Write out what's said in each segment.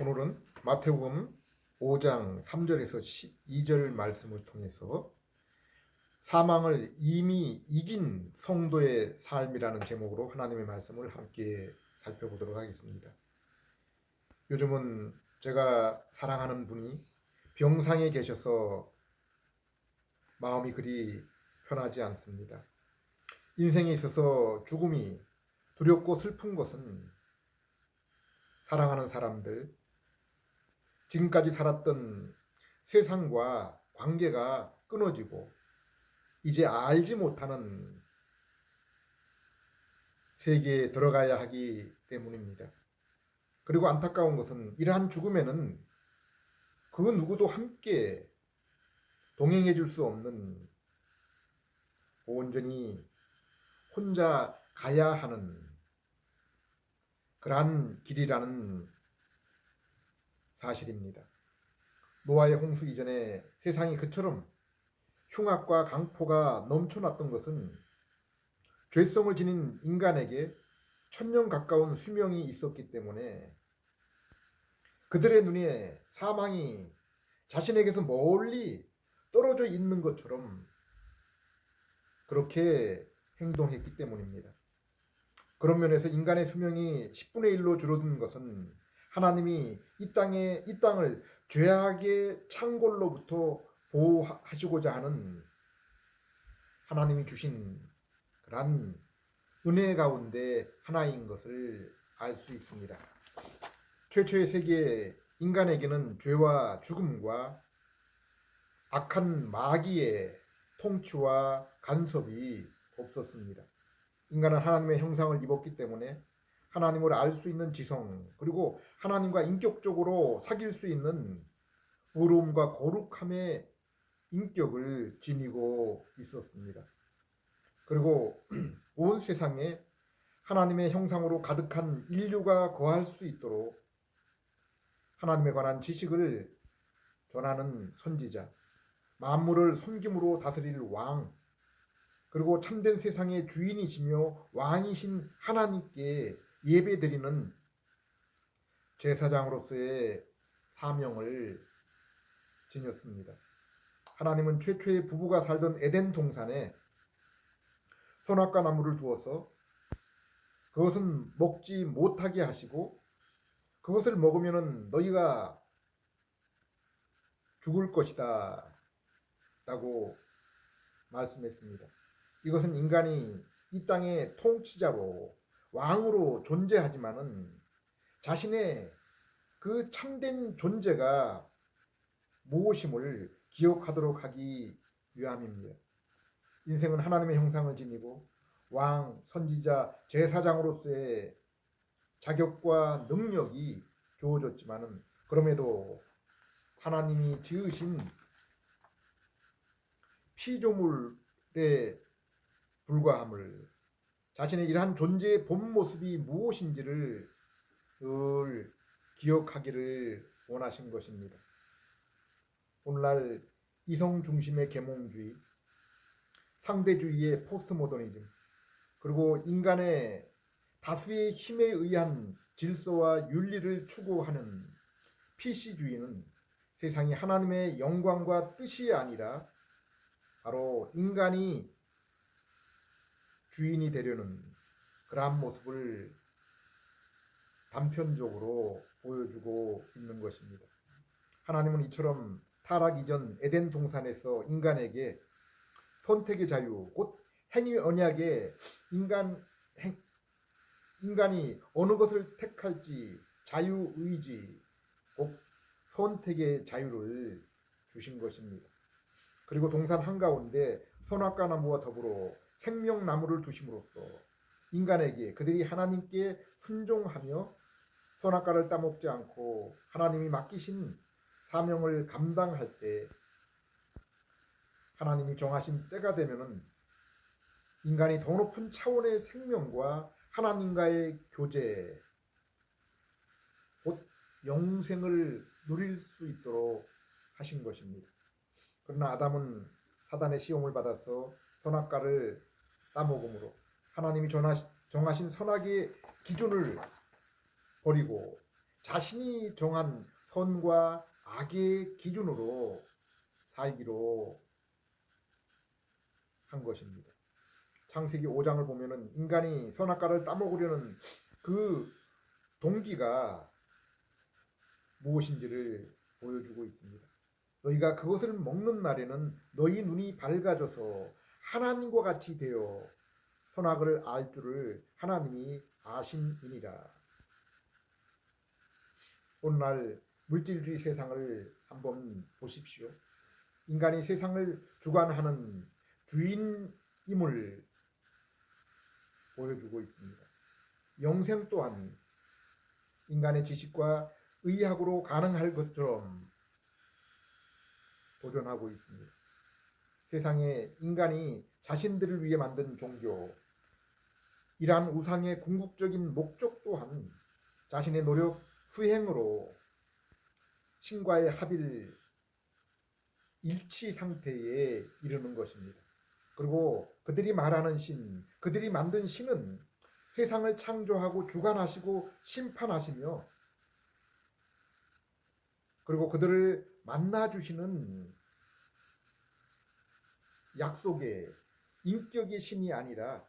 오늘은 마태복음 5장 3절에서 12절 말씀을 통해서 사망을 이미 이긴 성도의 삶이라는 제목으로 하나님의 말씀을 함께 살펴보도록 하겠습니다. 요즘은 제가 사랑하는 분이 병상에 계셔서 마음이 그리 편하지 않습니다. 인생에 있어서 죽음이 두렵고 슬픈 것은 사랑하는 사람들, 지금까지 살았던 세상과 관계가 끊어지고 이제 알지 못하는 세계에 들어가야 하기 때문입니다. 그리고 안타까운 것은 이러한 죽음에는 그 누구도 함께 동행해 줄 수 없는 온전히 혼자 가야 하는 그러한 길이라는 사실입니다. 노아의 홍수 이전에 세상이 그처럼 흉악과 강포가 넘쳐났던 것은 죄성을 지닌 인간에게 천년 가까운 수명이 있었기 때문에 그들의 눈에 사망이 자신에게서 멀리 떨어져 있는 것처럼 그렇게 행동했기 때문입니다. 그런 면에서 인간의 수명이 10분의 1로 줄어든 것은 하나님이 이 땅을 죄악의 창골로부터 보호하시고자 하는 하나님이 주신 그런 은혜 가운데 하나인 것을 알 수 있습니다. 최초의 세계에 인간에게는 죄와 죽음과 악한 마귀의 통치와 간섭이 없었습니다. 인간은 하나님의 형상을 입었기 때문에 하나님을 알 수 있는 지성, 그리고 하나님과 인격적으로 사귈 수 있는 의로움과 거룩함의 인격을 지니고 있었습니다. 그리고 온 세상에 하나님의 형상으로 가득한 인류가 거할 수 있도록 하나님에 관한 지식을 전하는 선지자, 만물을 섬김으로 다스릴 왕, 그리고 참된 세상의 주인이시며 왕이신 하나님께 예배드리는 제사장으로서의 사명을 지녔습니다. 하나님은 최초의 부부가 살던 에덴 동산에 선악과 나무를 두어서 그것은 먹지 못하게 하시고 그것을 먹으면 너희가 죽을 것이다 라고 말씀했습니다. 이것은 인간이 이 땅의 통치자로 왕으로 존재하지만은 자신의 그 참된 존재가 무엇임을 기억하도록 하기 위함입니다. 인생은 하나님의 형상을 지니고 왕, 선지자, 제사장으로서의 자격과 능력이 주어졌지만은 그럼에도 하나님이 지으신 피조물에 불과함을, 자신의 이러한 존재의 본 모습이 무엇인지를 늘 기억하기를 원하신 것입니다. 오늘날 이성 중심의 계몽주의, 상대주의의 포스트모더니즘, 그리고 인간의 다수의 힘에 의한 질서와 윤리를 추구하는 PC주의는 세상이 하나님의 영광과 뜻이 아니라 바로 인간이 주인이 되려는 그러한 모습을 단편적으로 보여주고 있는 것입니다. 하나님은 이처럼 타락 이전 에덴 동산에서 인간에게 선택의 자유, 곧 행위 언약에 인간이 어느 것을 택할지 자유의지, 곧 선택의 자유를 주신 것입니다. 그리고 동산 한가운데 선악과 나무와 더불어 생명나무를 두심으로써 인간에게 그들이 하나님께 순종하며 선악과를 따먹지 않고 하나님이 맡기신 사명을 감당할 때 하나님이 정하신 때가 되면은 인간이 더 높은 차원의 생명과 하나님과의 교제, 곧 영생을 누릴 수 있도록 하신 것입니다. 그러나 아담은 사단의 시험을 받아서 선악과를 따먹음으로 하나님이 정하신 선악의 기준을 버리고 자신이 정한 선과 악의 기준으로 살기로 한 것입니다. 창세기 5장을 보면은 인간이 선악과를 따먹으려는 그 동기가 무엇인지를 보여주고 있습니다. 너희가 그것을 먹는 날에는 너희 눈이 밝아져서 하나님과 같이 되어 선악을 알 줄을 하나님이 아심이니라. 오늘날 물질주의 세상을 한번 보십시오. 인간이 세상을 주관하는 주인임을 보여주고 있습니다. 영생 또한 인간의 지식과 의학으로 가능할 것처럼 도전하고 있습니다. 세상에 인간이 자신들을 위해 만든 종교, 이러한 우상의 궁극적인 목적 또한 자신의 노력 수행으로 신과의 합일 일치 상태에 이르는 것입니다. 그리고 그들이 말하는 신, 그들이 만든 신은 세상을 창조하고 주관하시고 심판하시며 그리고 그들을 만나주시는 약속의 인격의 신이 아니라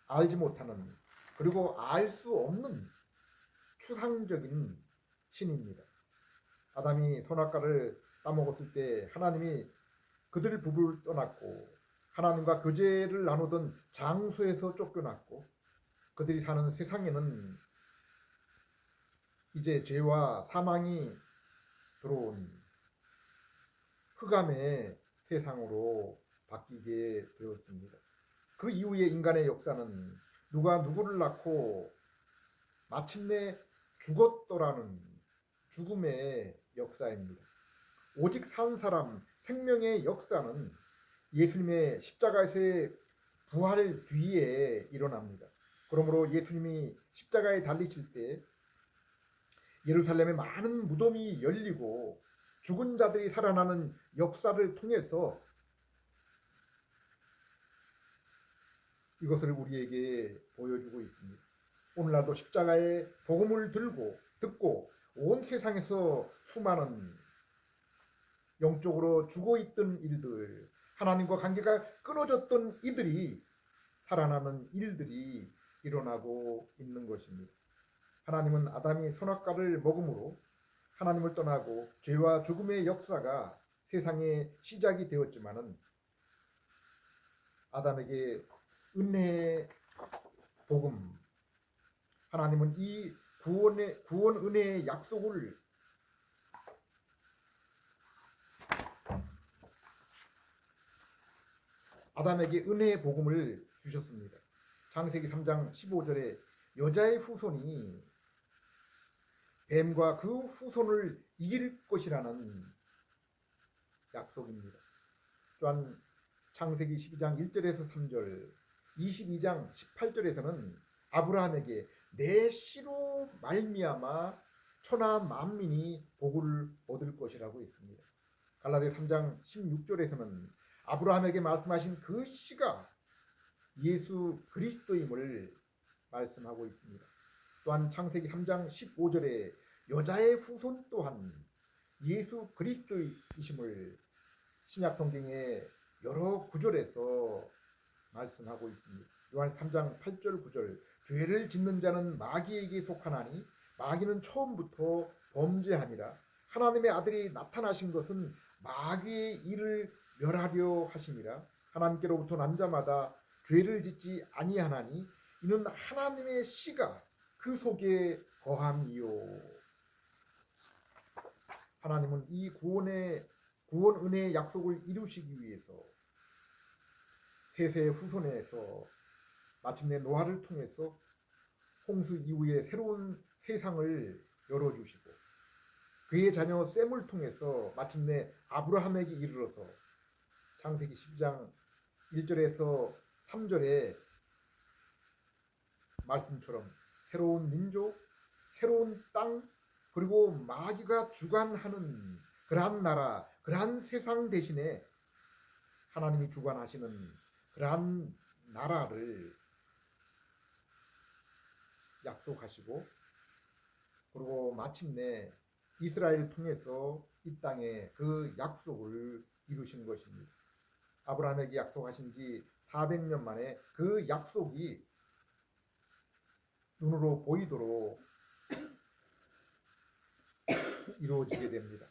알지 못하는 그리고 알 수 없는 추상적인 신입니다. 아담이 선악과를 따먹었을 때 하나님이 그들 부부를 떠났고 하나님과 교제를 나누던 장소에서 쫓겨났고 그들이 사는 세상에는 이제 죄와 사망이 들어온 흑암의 세상으로 바뀌게 되었습니다. 그 이후에 인간의 역사는 누가 누구를 낳고 마침내 죽었더라는 죽음의 역사입니다. 오직 산 사람 생명의 역사는 예수님의 십자가에서의 부활 뒤에 일어납니다. 그러므로 예수님이 십자가에 달리실 때 예루살렘에 많은 무덤이 열리고 죽은 자들이 살아나는 역사를 통해서 이것을 우리에게 보여주고 있습니다. 오늘날도 십자가의 복음을 듣고 온 세상에서 수많은 영적으로 죽어 있던 일들, 하나님과 관계가 끊어졌던 이들이 살아나는 일들이 일어나고 있는 것입니다. 하나님은 아담이 선악과를 먹음으로 하나님을 떠나고 죄와 죽음의 역사가 세상에 시작이 되었지만은 아담에게 은혜의 복음, 하나님은 이 구원 은혜의 약속을 아담에게 은혜의 복음을 주셨습니다. 창세기 3장 15절에 여자의 후손이 뱀과 그 후손을 이길 것이라는 약속입니다. 또한 창세기 12장 1절에서 3절, 22장 18절에서는 아브라함에게 내 씨로 말미암아 천하 만민이 복을 얻을 것이라고 했습니다. 갈라디아 3장 16절에서는 아브라함에게 말씀하신 그 씨가 예수 그리스도임을 말씀하고 있습니다. 또한 창세기 3장 15절에 여자의 후손 또한 예수 그리스도이심을 신약 성경의 여러 구절에서 말씀하고 있습니다. 요한 3장 8절 9절 죄를 짓는 자는 마귀에게 속하나니 마귀는 처음부터 범죄하니라. 하나님의 아들이 나타나신 것은 마귀의 일을 멸하려 하심이라. 하나님께로부터 난 자마다 죄를 짓지 아니하나니 이는 하나님의 씨가 그 속에 거함이요. 하나님은 이 구원 은혜의 약속을 이루시기 위해서 세세의 후손에서 마침내 노아를 통해서 홍수 이후에 새로운 세상을 열어주시고 그의 자녀 셈을 통해서 마침내 아브라함에게 이르러서 창세기 10장 1절에서 3절의 말씀처럼 새로운 민족, 새로운 땅, 그리고 마귀가 주관하는 그러한 나라, 그러한 세상 대신에 하나님이 주관하시는 그러한 나라를 약속하시고 그리고 마침내 이스라엘을 통해서 이 땅에 그 약속을 이루신 것입니다. 아브라함에게 약속하신 지 400년 만에 그 약속이 눈으로 보이도록 이루어지게 됩니다.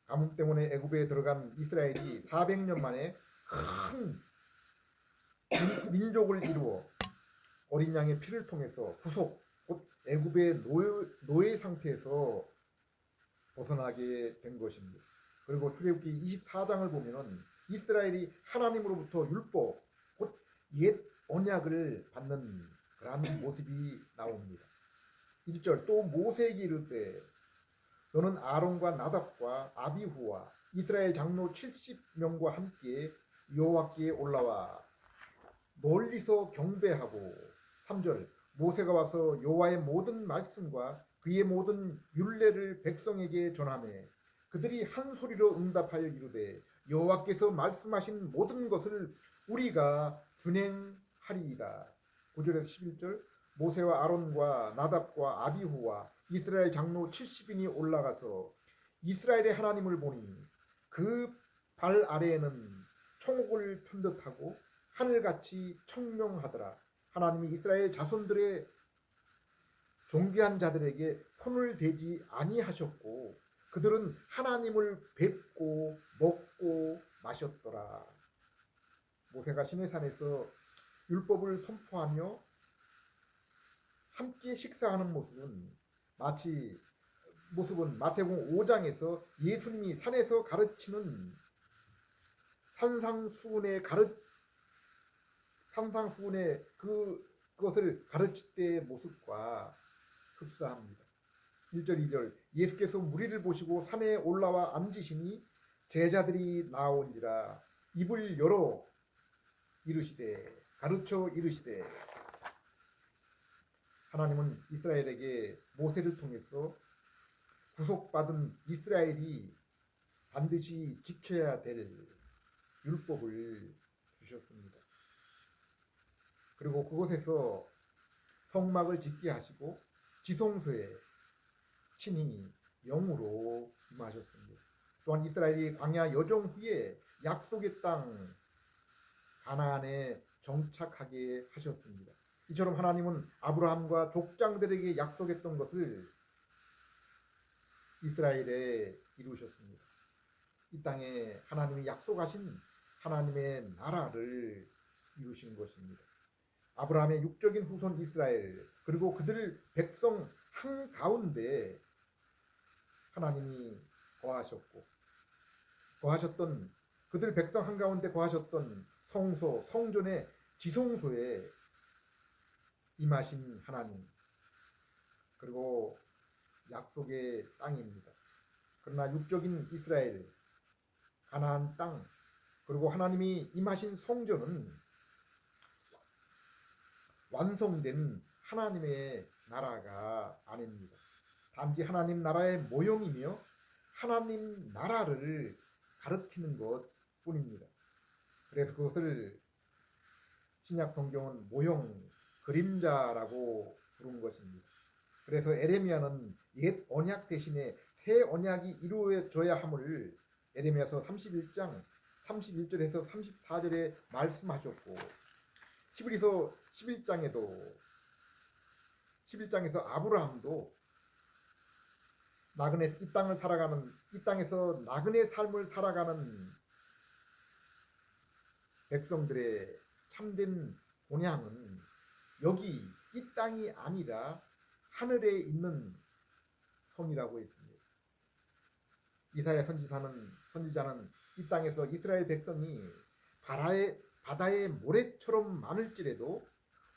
가뭄 때문에 애굽에 들어간 이스라엘이 400년 만에 큰 민족을 이루어 어린 양의 피를 통해서 구속, 곧 애굽의 노예 상태에서 벗어나게 된 것입니다. 그리고 출애굽기 24장을 보면은 이스라엘이 하나님으로부터 율법, 곧 옛 언약을 받는 그러한 모습이 나옵니다. 1절 또 모세에게 이르되 너는 아론과 나답과 아비후와 이스라엘 장로 70명과 함께 여호와께 올라와 멀리서 경배하고 3절 모세가 와서 여호와의 모든 말씀과 그의 모든 율례를 백성에게 전하며 그들이 한 소리로 응답하여 이르되 여호와께서 말씀하신 모든 것을 우리가 준행하리이다. 9절에서 11절 모세와 아론과 나답과 아비후와 이스라엘 장로 70인이 올라가서 이스라엘의 하나님을 보니 그 발 아래에는 총옥을 편 듯하고 하늘같이 청명하더라. 하나님이 이스라엘 자손들의 존귀한 자들에게 손을 대지 아니하셨고 그들은 하나님을 뵙고 먹고 마셨더라. 모세가 시내산에서 율법을 선포하며 함께 식사하는 모습은 마태복음 5장에서 예수님이 산에서 가르치는 산상수훈의 그것을 가르칠 때의 모습과 흡사합니다. 1절 2절 예수께서 무리를 보시고 산에 올라와 앉으시니 제자들이 나온지라 입을 열어 가르쳐 이르시되 하나님은 이스라엘에게 모세를 통해서 구속받은 이스라엘이 반드시 지켜야 될 율법을 주셨습니다. 그리고 그곳에서 성막을 짓게 하시고 지성소에 친히 영으로 임하셨습니다. 또한 이스라엘이 광야 여정 후에 약속의 땅 가나안에 정착하게 하셨습니다. 이처럼 하나님은 아브라함과 족장들에게 약속했던 것을 이스라엘에 이루셨습니다. 이 땅에 하나님이 약속하신 하나님의 나라를 이루신 것입니다. 아브라함의 육적인 후손 이스라엘 그리고 그들 백성 한가운데 하나님이 거하셨던 그들 백성 한가운데 거하셨던 성전의 지성소에 임하신 하나님 그리고 약속의 땅입니다. 그러나 육적인 이스라엘 가나안 땅 그리고 하나님이 임하신 성전은 완성된 하나님의 나라가 아닙니다. 단지 하나님 나라의 모형이며 하나님 나라를 가르치는 것뿐입니다. 그래서 그것을 신약 성경은 모형, 그림자라고 부른 것입니다. 그래서 에레미야는 옛 언약 대신에 새 언약이 이루어져야 함을 에레미야서 31장 31절에서 34절에 말씀하셨고 히브리서 11장에서 아브라함도 이 땅에서 나그네 삶을 살아가는 백성들의 참된 본향은 여기 이 땅이 아니라 하늘에 있는 성이라고 했습니다. 이사야 선지자는 이 땅에서 이스라엘 백성이 바다의 모래처럼 많을지라도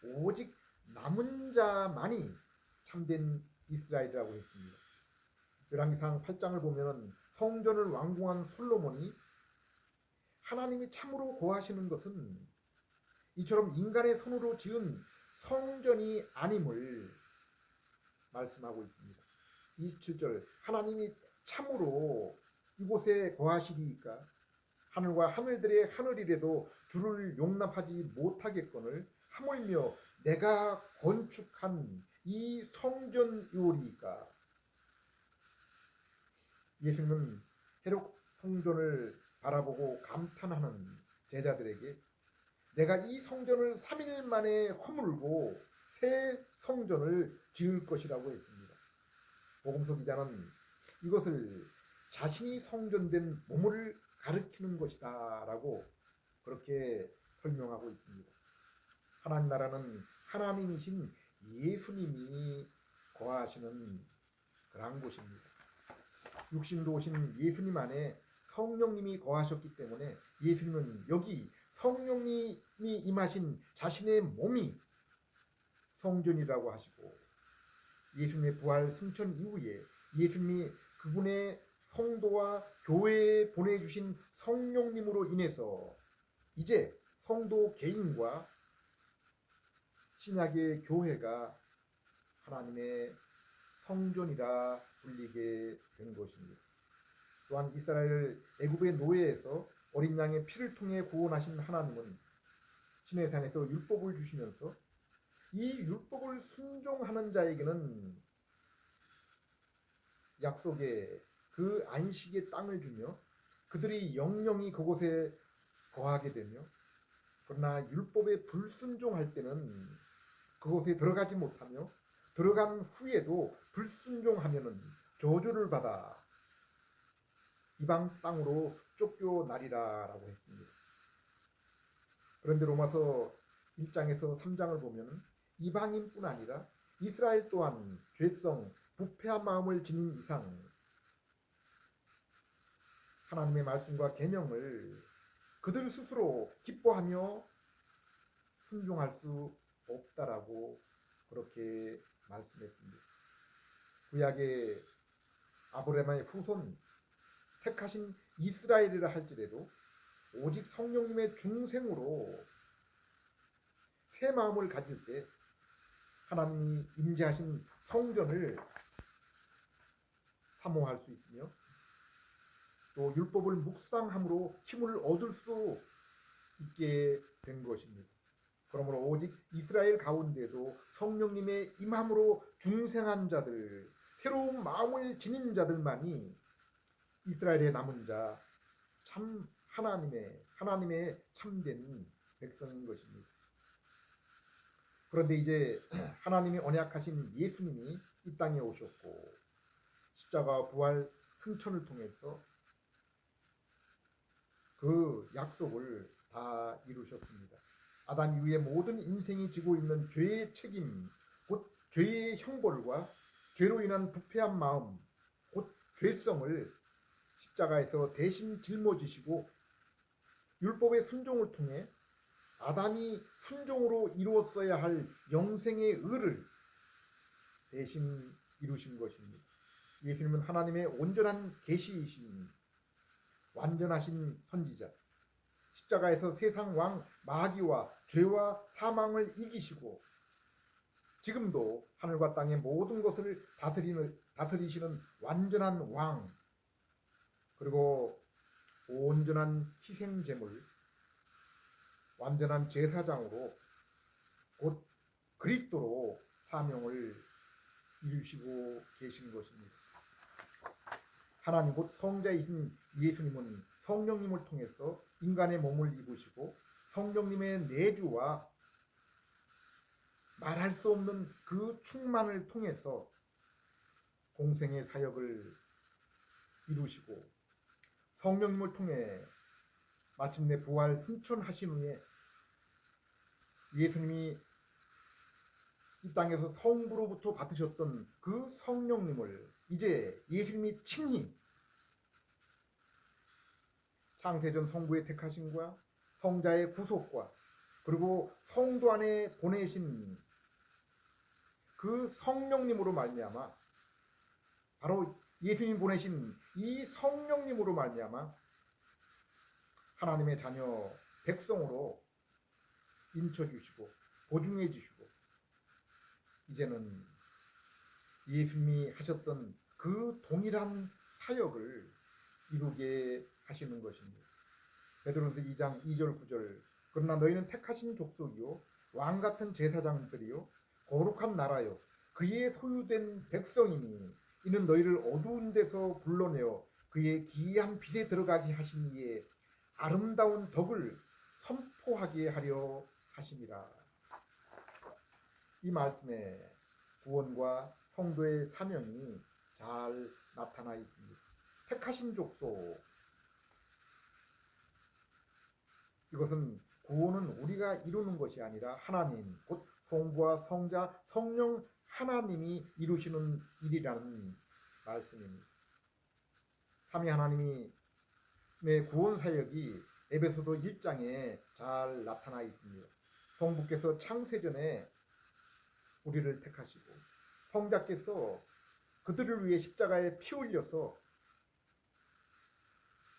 오직 남은 자만이 참된 이스라엘이라고 했습니다. 열왕기상 8장을 보면 성전을 완공한 솔로몬이 하나님이 참으로 거하시는 것은 이처럼 인간의 손으로 지은 성전이 아님을 말씀하고 있습니다. 27절 하나님이 참으로 이곳에 거하시리이까 하늘과 하늘들의 하늘이라도 주를 용납하지 못하겠거늘 하물며 내가 건축한 이 성전 요리가 예수님은 해록 성전을 바라보고 감탄하는 제자들에게 내가 이 성전을 3일 만에 허물고 새 성전을 지을 것이라고 했습니다. 복음서 기자는 이것을 자신이 성전된 몸을 가리키는 것이다 라고 그렇게 설명하고 있습니다. 하나님 나라는 하나님이신 예수님이 거하시는 그러한 곳입니다. 육신으로 오신 예수님 안에 성령님이 거하셨기 때문에 예수님은 여기 성령님이 임하신 자신의 몸이 성전이라고 하시고 예수님의 부활 승천 이후에 예수님이 그분의 성도와 교회에 보내주신 성령님으로 인해서 이제 성도 개인과 신약의 교회가 하나님의 성전이라 불리게 된 것입니다. 또한 이스라엘 애굽의 노예에서 어린 양의 피를 통해 구원하신 하나님은 시내산에서 율법을 주시면서 이 율법을 순종하는 자에게는 약속의 그 안식의 땅을 주며 그들이 영영이 그곳에 거하게 되며 그러나 율법에 불순종할 때는 그곳에 들어가지 못하며 들어간 후에도 불순종하면은 저주를 받아 이방 땅으로 쫓겨나리라라고 했습니다. 그런데 로마서 1장에서 3장을 보면 이방인뿐 아니라 이스라엘 또한 죄성, 부패한 마음을 지닌 이상 하나님의 말씀과 계명을 그들 스스로 기뻐하며 순종할 수 없다라고 그렇게 말씀했습니다. 구약의 아브라함의 후손 택하신 이스라엘이라 할지라도 오직 성령님의 중생으로 새 마음을 가질 때 하나님이 임재하신 성전을 사모할 수 있으며 또 율법을 묵상함으로 힘을 얻을 수 있게 된 것입니다. 그러므로 오직 이스라엘 가운데도 성령님의 임함으로 중생한 자들, 새로운 마음을 지닌 자들만이 이스라엘의 남은 자, 참 하나님의 참된 백성인 것입니다. 그런데 이제 하나님이 언약하신 예수님이 이 땅에 오셨고 십자가 부활 승천을 통해서 그 약속을 다 이루셨습니다. 아담 이후의 모든 인생이 지고 있는 죄의 책임, 곧 죄의 형벌과 죄로 인한 부패한 마음, 곧 죄성을 십자가에서 대신 짊어지시고 율법의 순종을 통해 아담이 순종으로 이루었어야 할 영생의 의를 대신 이루신 것입니다. 예수님은 하나님의 온전한 계시이신 완전하신 선지자, 십자가에서 세상 왕 마귀와 죄와 사망을 이기시고 지금도 하늘과 땅의 모든 것을 다스리시는 완전한 왕, 그리고 온전한 희생제물, 완전한 제사장으로 곧 그리스도로 사명을 이루시고 계신 것입니다. 하나님 곧 성자이신 예수님은 성령님을 통해서 인간의 몸을 입으시고 성령님의 내주와 말할 수 없는 그 충만을 통해서 공생의 사역을 이루시고 성령님을 통해 마침내 부활 승천하신 후에 예수님이 이 땅에서 성부로부터 받으셨던 그 성령님을 이제 예수님이 친히 창세전 성부의 택하심과 성자의 구속과 그리고 성도 안에 보내신 그 성령님으로 말미암아 바로 예수님 보내신 이 성령님으로 말미암아 하나님의 자녀 백성으로 인쳐주시고 보증해 주시고 이제는 예수님이 하셨던 그 동일한 사역을 이루게 하시는 것입니다. 베드로전서 2장 2절 9절 그러나 너희는 택하신 족속이요 왕같은 제사장들이요 거룩한 나라요 그의 소유된 백성이니 이는 너희를 어두운 데서 불러내어 그의 기이한 빛에 들어가게 하신 이의 아름다운 덕을 선포하게 하려 하심이라. 이 말씀에 구원과 성도의 사명이 잘 나타나 있습니다. 택하신 족속, 이것은 구원은 우리가 이루는 것이 아니라 하나님, 곧 성부와 성자, 성령 하나님이 이루시는 일이라는 말씀입니다. 삼위 하나님의 구원 사역이 에베소서 1장에 잘 나타나 있습니다. 성부께서 창세전에 우리를 택하시고 성자께서 그들을 위해 십자가에 피 흘려서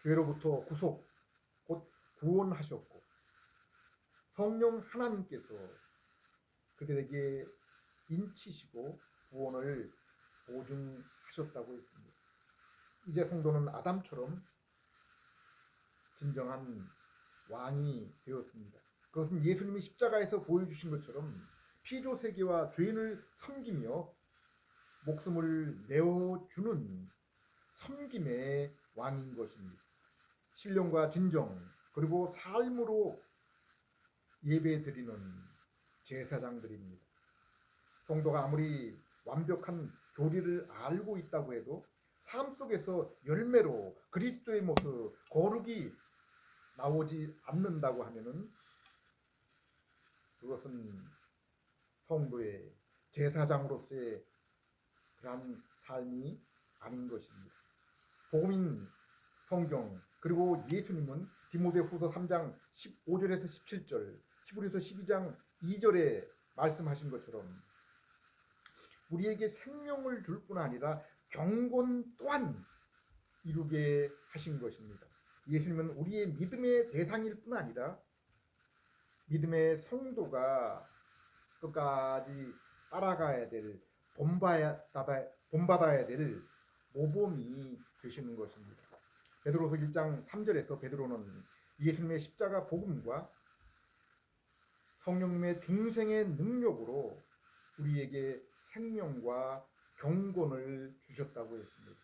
죄로부터 구속, 곧 구원하셨고 성령 하나님께서 그들에게 인치시고 구원을 보증하셨다고 했습니다. 이제 성도는 아담처럼 진정한 왕이 되었습니다. 그것은 예수님이 십자가에서 보여주신 것처럼 피조세계와 죄인을 섬기며 목숨을 내어주는 섬김의 왕인 것입니다. 신령과 진정 그리고 삶으로 예배드리는 제사장들입니다. 성도가 아무리 완벽한 교리를 알고 있다고 해도 삶 속에서 열매로 그리스도의 모습, 거룩이 나오지 않는다고 하면은 그것은 성도의 제사장으로서의 그러한 삶이 아닌 것입니다. 복음인 성경 그리고 예수님은 디모데후서 3장 15절에서 17절, 히브리서 12장 2절에 말씀하신 것처럼 우리에게 생명을 줄 뿐 아니라 경건 또한 이루게 하신 것입니다. 예수님은 우리의 믿음의 대상일 뿐 아니라 믿음의 성도가 끝까지 따라가야 될 본받아야 될 모범이 되시는 것입니다. 베드로서 1장 3절에서 베드로는 예수님의 십자가 복음과 성령님의 중생의 능력으로 우리에게 생명과 경건을 주셨다고 했습니다.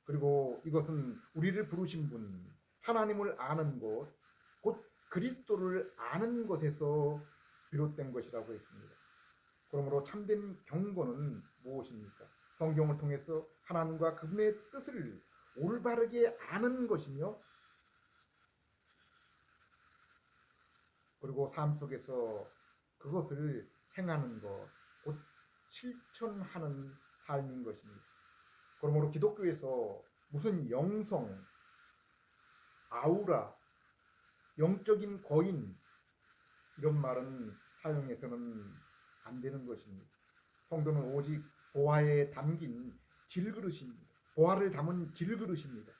그리고 이것은 우리를 부르신 분, 하나님을 아는 것, 곧 그리스도를 아는 것에서 비롯된 것이라고 했습니다. 그러므로 참된 경건은 무엇입니까? 성경을 통해서 하나님과 그분의 뜻을 올바르게 아는 것이며 그리고 삶 속에서 그것을 행하는 것, 곧 실천하는 삶인 것입니다. 그러므로 기독교에서 무슨 영성, 아우라, 영적인 거인 이런 말은 사용해서는 안 되는 것입니다. 성도는 오직 보화에 담긴 질그릇입니다. 보화를 담은 질그릇입니다.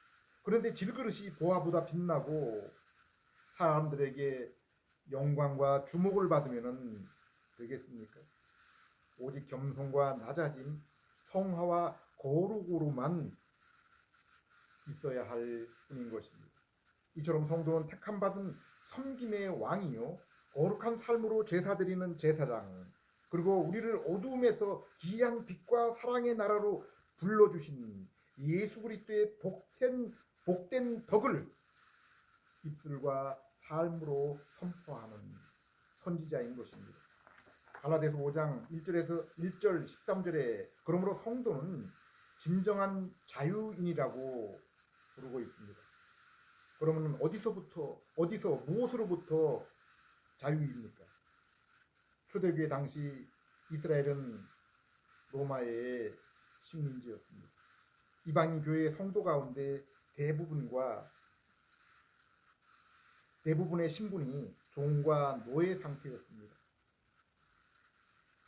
그런데 질그릇이 보화보다 빛나고 사람들에게 영광과 주목을 받으면 되겠습니까? 오직 겸손과 낮아짐, 성화와 거룩으로만 있어야 할 뿐인 것입니다. 이처럼 성도는 택함받은 섬김의 왕이요 거룩한 삶으로 제사드리는 제사장, 그리고 우리를 어두움에서 기이한 빛과 사랑의 나라로 불러주신 예수 그리스도의 복된 덕을 입술과 삶으로 선포하는 선지자인 것입니다. 갈라디아서 5장 1절 13절에 그러므로 성도는 진정한 자유인이라고 부르고 있습니다. 그러면 어디서 무엇으로부터 자유입니까? 초대교회 당시 이스라엘은 로마의 식민지였습니다. 이방인 교회의 성도 가운데 대부분의 신분이 종과 노예 상태였습니다.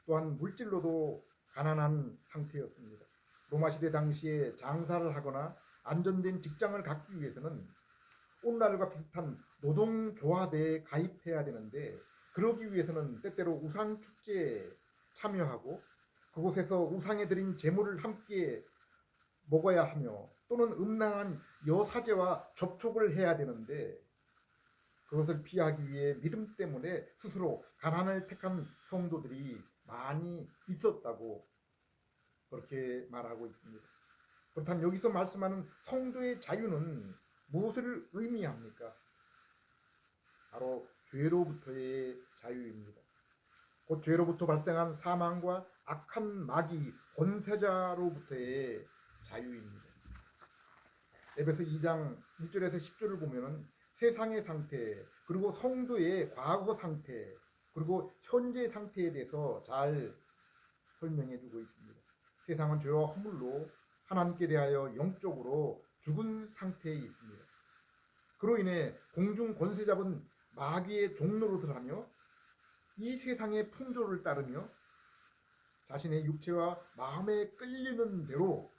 또한 물질로도 가난한 상태였습니다. 로마 시대 당시에 장사를 하거나 안전된 직장을 갖기 위해서는 오늘날과 비슷한 노동조합에 가입해야 되는데 그러기 위해서는 때때로 우상축제에 참여하고 그곳에서 우상에 드린 제물을 함께 먹어야 하며 또는 음란한 여사제와 접촉을 해야 되는데 그것을 피하기 위해 믿음 때문에 스스로 가난을 택한 성도들이 많이 있었다고 그렇게 말하고 있습니다. 그렇다면 여기서 말씀하는 성도의 자유는 무엇을 의미합니까? 바로 죄로부터의 자유입니다. 곧 죄로부터 발생한 사망과 악한 마귀 권세자로부터의 자유입니다. 에베소 2장 1절에서 10절을 보면은 세상의 상태, 그리고 성도의 과거 상태, 그리고 현재 상태에 대해서 잘 설명해 주고 있습니다. 세상은 죄와 허물로 하나님께 대하여 영적으로 죽은 상태에 있습니다. 그로 인해 공중 권세 잡은 마귀의 종노릇을 하며 이 세상의 풍조를 따르며 자신의 육체와 마음에 끌리는 대로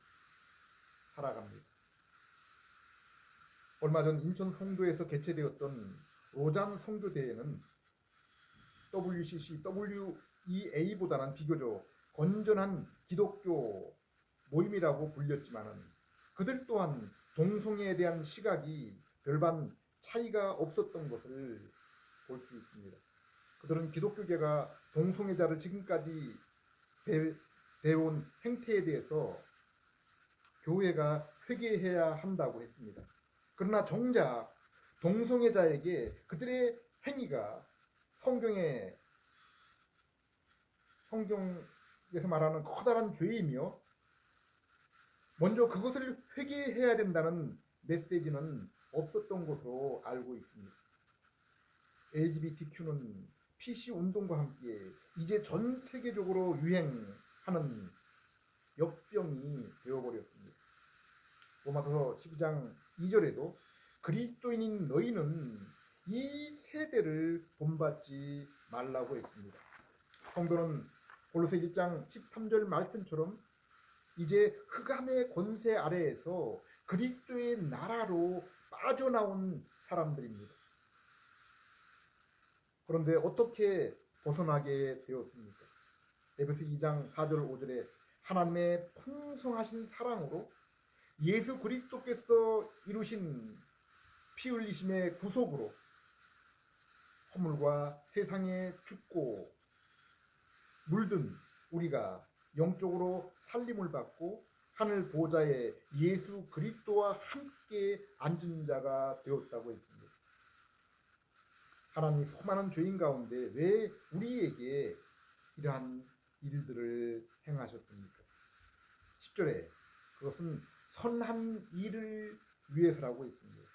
살아갑니다. 얼마 전 인천 송도에서 개최되었던 로잔 선교대회는 WCC, WEA보다는 비교적 건전한 기독교 모임이라고 불렸지만은 그들 또한 동성애에 대한 시각이 별반 차이가 없었던 것을 볼 수 있습니다. 그들은 기독교계가 동성애자를 지금까지 대해온 행태에 대해서 교회가 회개해야 한다고 했습니다. 그러나 정작 동성애자에게 그들의 행위가 성경에서 말하는 커다란 죄이며 먼저 그것을 회개해야 된다는 메시지는 없었던 것으로 알고 있습니다. LGBTQ는 PC 운동과 함께 이제 전 세계적으로 유행하는 역병이 되어버렸습니다. 로마서 12장 2절에도 그리스도인인 너희는 이 세대를 본받지 말라고 했습니다. 성도는 골로새 1장 13절 말씀처럼 이제 흑암의 권세 아래에서 그리스도의 나라로 빠져나온 사람들입니다. 그런데 어떻게 벗어나게 되었습니까? 에베소 2장 4절 5절에 하나님의 풍성하신 사랑으로 예수 그리스도께서 이루신 피 흘리심의 구속으로 허물과 세상에 죽고 물든 우리가 영적으로 살림을 받고 하늘 보좌에 예수 그리스도와 함께 앉은 자가 되었다고 했습니다. 하나님이 수많은 죄인 가운데 왜 우리에게 이러한 일들을 행하셨습니까? 10절에 그것은 선한 일을 위해서라고 했습니다.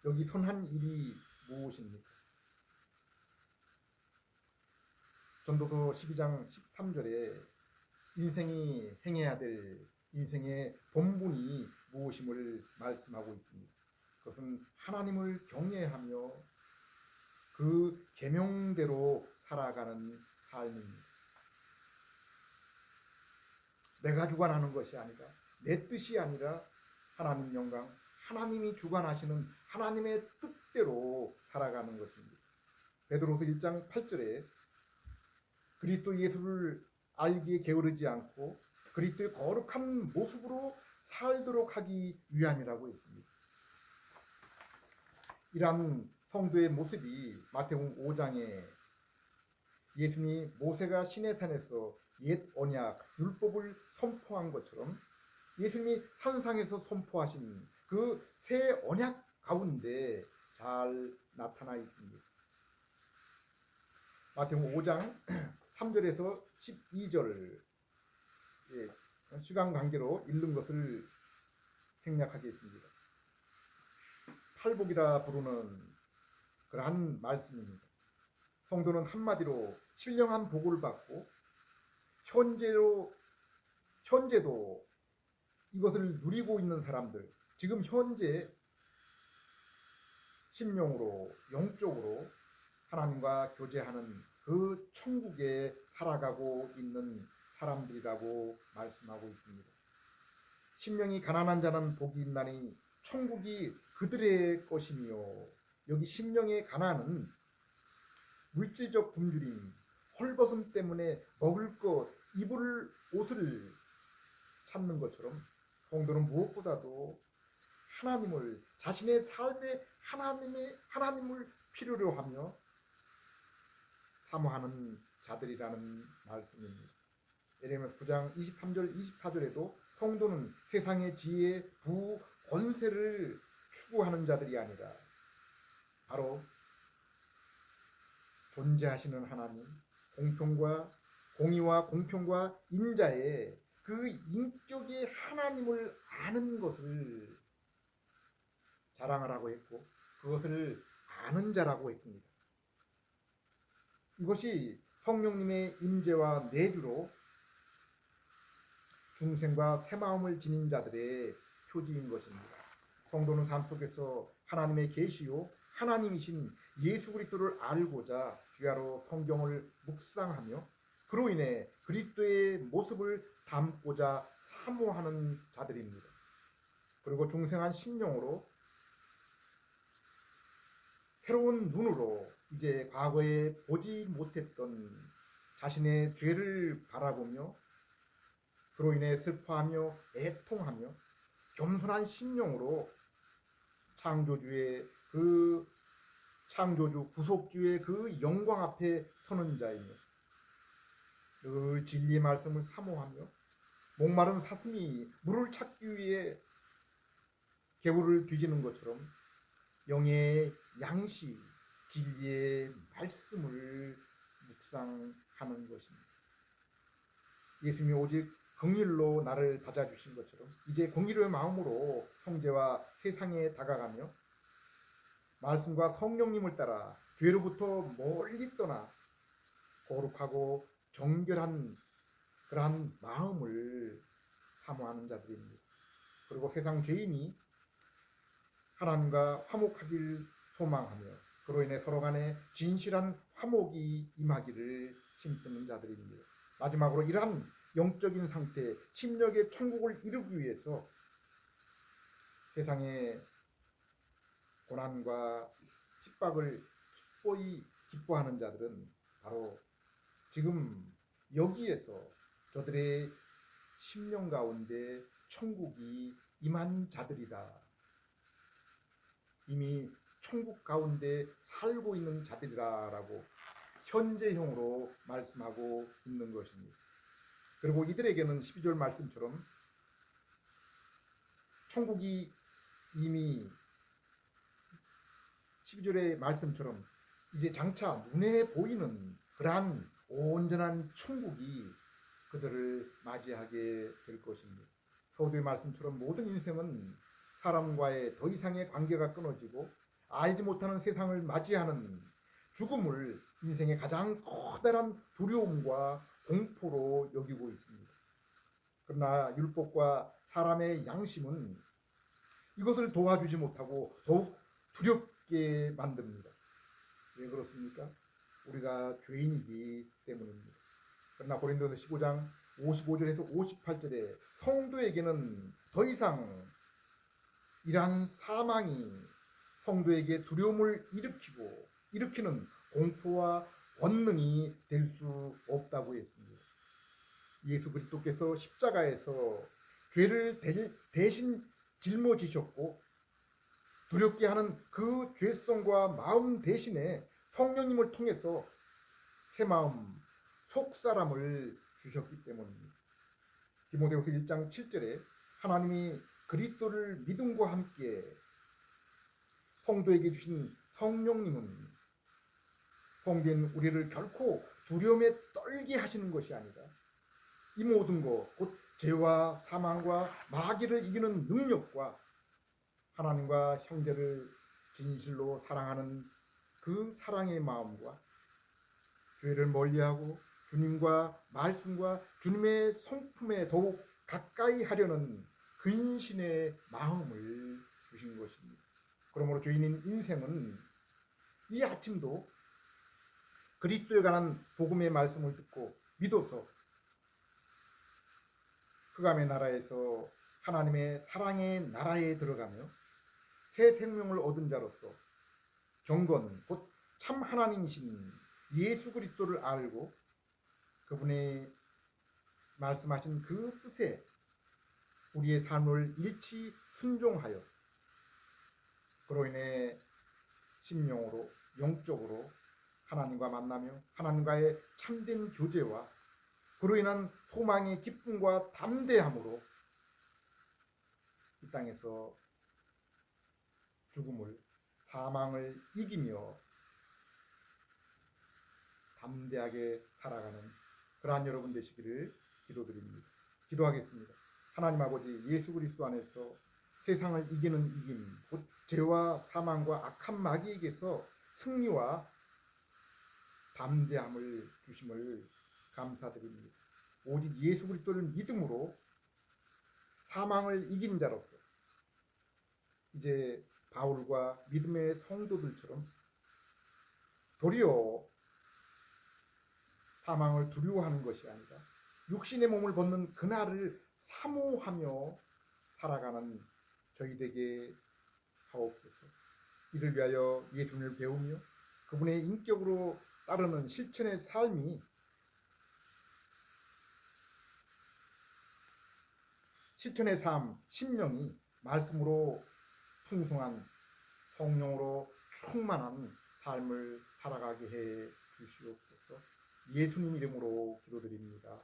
여기 선한 일이 무엇입니까? 전도서 12장 13절에 인생이 행해야 될 인생의 본분이 무엇임을 말씀하고 있습니다. 그것은 하나님을 경외하며 그 계명대로 살아가는 삶입니다. 내가 주관하는 것이 아니라 내 뜻이 아니라 하나님 영광, 하나님이 주관하시는 하나님의 뜻대로 살아가는 것입니다. 베드로서 1장 8절에 그리스도 예수를 알기에 게으르지 않고 그리스도의 거룩한 모습으로 살도록 하기 위함이라고 했습니다. 이러한 성도의 모습이 마태복음 5장에 예수님이 모세가 시내산에서 옛 언약 율법을 선포한 것처럼 예수님이 산상에서 선포하신 그 새 언약 가운데 잘 나타나 있습니다. 마태복음 5장 3절에서 12절 시간 관계로 읽는 것을 생략하겠습니다. 팔복이라 부르는 그러한 말씀입니다. 성도는 한마디로 신령한 복을 받고 현재도 이것을 누리고 있는 사람들, 지금 현재 심령으로 영적으로 하나님과 교제하는 그 천국에 살아가고 있는 사람들이라고 말씀하고 있습니다. 심령이 가난한 자는 복이 있나니 천국이 그들의 것이며, 여기 심령의 가난은 물질적 굶주림, 헐벗음 때문에 먹을 것, 입을 옷을 찾는 것처럼 성도는 무엇보다도 하나님을, 자신의 삶에 하나님을 필요로 하며 사모하는 자들이라는 말씀입니다. 에레미야 9장 23절 24절에도 성도는 세상의 지혜, 부, 권세를 추구하는 자들이 아니라 바로 존재하시는 하나님, 공평과 공의와 공평과 인자의 그 인격의 하나님을 아는 것을 자랑하라고 했고 그것을 아는 자라고 했습니다. 이것이 성령님의 임재와 내주로 중생과 새 마음을 지닌 자들의 표지인 것입니다. 성도는 삶 속에서 하나님의 계시요 하나님이신 예수 그리스도를 알고자 주야로 성경을 묵상하며 그로 인해 그리스도의 모습을 담고자 사모하는 자들입니다. 그리고 중생한 심령으로 새로운 눈으로 이제 과거에 보지 못했던 자신의 죄를 바라보며 그로 인해 슬퍼하며 애통하며 겸손한 심령으로 창조주 구속주의 그 영광 앞에 서는 자이며 늘 진리의 말씀을 사모하며 목마른 사슴이 물을 찾기 위해 개울을 뒤지는 것처럼 영의 양식 진리의 말씀을 묵상하는 것입니다. 예수님이 오직 긍휼로 나를 받아주신 것처럼 이제 긍휼의 마음으로 형제와 세상에 다가가며 말씀과 성령님을 따라 죄로부터 멀리 떠나 거룩하고 정결한 그러한 마음을 사모하는 자들입니다. 그리고 세상 죄인이 하나님과 화목하길 소망하며 그로 인해 서로 간에 진실한 화목이 임하기를 힘쓰는 자들입니다. 마지막으로 이러한 영적인 상태, 침략의 천국을 이루기 위해서 세상의 고난과 핍박을 기뻐하는 자들은 바로 지금 여기에서 저들의 심령 가운데 천국이 임한 자들이다. 이미 천국 가운데 살고 있는 자들이라고 현재형으로 말씀하고 있는 것입니다. 그리고 이들에게는 12절 말씀처럼 천국이 이미 12절의 말씀처럼 이제 장차 눈에 보이는 그러한 온전한 천국이 그들을 맞이하게 될 것입니다. 서두의 말씀처럼 모든 인생은 사람과의 더 이상의 관계가 끊어지고 알지 못하는 세상을 맞이하는 죽음을 인생의 가장 커다란 두려움과 공포로 여기고 있습니다. 그러나 율법과 사람의 양심은 이것을 도와주지 못하고 더욱 두렵게 만듭니다. 왜 그렇습니까? 우리가 죄인이기 때문입니다. 그러나 고린도서 15장 55절에서 58절에 성도에게는 더 이상 이러한 사망이 성도에게 두려움을 일으키는 공포와 권능이 될 수 없다고 했습니다. 예수 그리스도께서 십자가에서 죄를 대신 짊어지셨고 두렵게 하는 그 죄성과 마음 대신에 성령님을 통해서 새 마음, 속사람을 주셨기 때문입니다. 디모데후서 1장 7절에 하나님이 그리스도를 믿음과 함께 성도에게 주신 성령님은 성된 우리를 결코 두려움에 떨게 하시는 것이 아니라 이 모든 것, 곧 죄와 사망과 마귀를 이기는 능력과 하나님과 형제를 진실로 사랑하는 그 사랑의 마음과 죄를 멀리하고 주님과 말씀과 주님의 성품에 더욱 가까이 하려는 근신의 마음을 주신 것입니다. 그러므로 죄인인 인생은 이 아침도 그리스도에 관한 복음의 말씀을 듣고 믿어서 흑암의 나라에서 하나님의 사랑의 나라에 들어가며 새 생명을 얻은 자로서 경건 곧 참 하나님이신 예수 그리스도를 알고 그분의 말씀하신 그 뜻에 우리의 삶을 일치 순종하여 그로 인해 심령으로 영적으로 하나님과 만나며 하나님과의 참된 교제와 그로 인한 소망의 기쁨과 담대함으로 이 땅에서 죽음을, 사망을 이기며 담대하게 살아가는 그러한 여러분 되시기를 기도드립니다. 기도하겠습니다. 하나님 아버지, 예수 그리스도 안에서 세상을 이기는 이김, 곧 죄와 사망과 악한 마귀에게서 승리와 담대함을 주심을 감사드립니다. 오직 예수 그리스도를 믿음으로 사망을 이긴 자로서 이제 바울과 믿음의 성도들처럼 도리어 사망을 두려워하는 것이 아니라 육신의 몸을 벗는 그날을 사모하며 살아가는 저희 되게 하옵소서. 이를 위하여 예수님을 배우며 그분의 인격으로 따르는 실천의 삶이 실천의 삶, 심령이 말씀으로 풍성한 성령으로 충만한 삶을 살아가게 해 주시옵소서. 예수님 이름으로 기도드립니다.